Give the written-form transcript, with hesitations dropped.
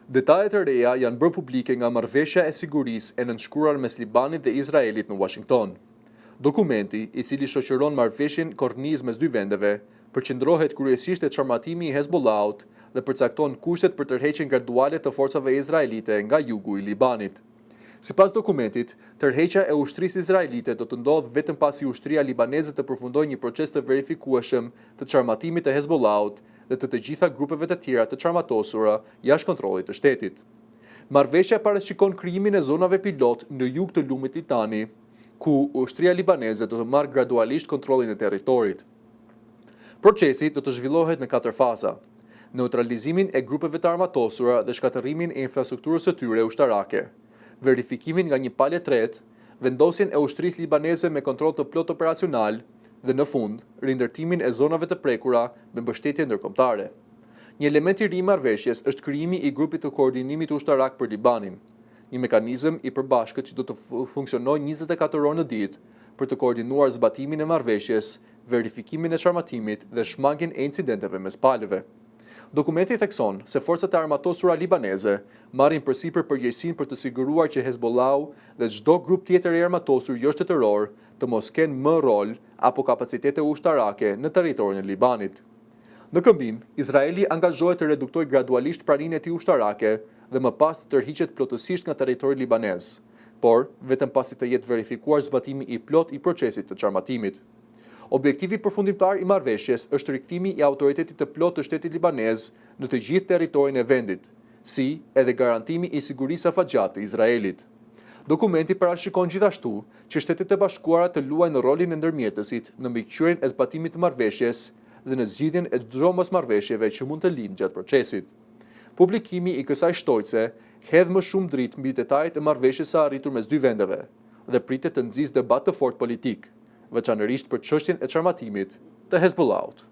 Detajet e reja janë bërë publike nga marrëveshja e sigurisë e nënshkruar mes Libanit dhe Izraelit në Washington. Dokumenti, i cili shoqëron marrëveshjen korniz mes dy vendeve, përqendrohet kryesisht te çarmatimi i Hezbollahut dhe përcakton kushtet për tërheqjen graduale të forcave izraelite nga jugu i Libanit. Sipas dokumentit, tërheqja e ushtrisë izraelite do të ndodhë vetëm pasi ushtria libaneze të përfundojë një proces të verifikueshëm të çarmatimit të Hezbollahut dhe të gjitha grupeve të tjera të çarmatosura jashtë kontrollit të shtetit. Marrëveshja parashikon krijimin e zonave pilot në jug të lumit Litani, ku ushtria libaneze do të marrë gradualisht kontrollin e territorit. Procesi do të zhvillohet në 4 faza: neutralizimin e grupeve të armatosura dhe shkatërrimin e infrastrukturës së tyre ushtarake, verifikimin nga një palë tretë, vendosjen e ushtrisë libaneze me kontroll të plot operacional dhe në fund, rindërtimin e zonave të prekura me mbështetje ndërkombëtare. Një element i ri i marrëveshjes është krijimi i grupit të koordinimit ushtarak për Libanin, një mekanizëm i përbashkët që do të funksionojë 24 orë në ditë për të koordinuar zbatimin e marrëveshjes, verifikimin e çarmatimit dhe shmangjen e incidenteve mes palëve. Dokumenti thekson se forcat e armatosura libaneze marrin përsipër përgjegjësinë për të siguruar që Hezbollahu dhe çdo grup tjetër i armatosur jo shtetëror të mos kenë më rol apo kapacitete ushtarake në territorin e Libanit. Në këmbim, Izraeli angazhohet të reduktojë gradualisht praninë e tij ushtarake dhe më pas të tërhiqet plotësisht nga territori libanez, por vetëm pasi të jetë verifikuar zbatimi i plot i procesit të çarmatimit. Objektivi përfundimtar i marrëveshjes është rikthimi i autoritetit të plot të shtetit libanez në të gjithë territorin e vendit, si edhe garantimi i sigurisë afatgjat të Izraelit. Dokumenti parashikon gjithashtu që Shtetet e Bashkuara të luajnë rolin e ndërmjetësit në mbikëqyrjen e zbatimit të marrëveshjes dhe në zgjidhjen e çdo mosmarrëveshjeve që mund të lindë gjatë procesit. Publikimi i kësaj shtojtëse hedh më shumë dritë mbi detajet e marrëveshjes së arritur mes dy vendeve dhe pritet të nxjisë debat të fortë politik, veçanërisht për çështjen e çarmatimit të Hezbollahut.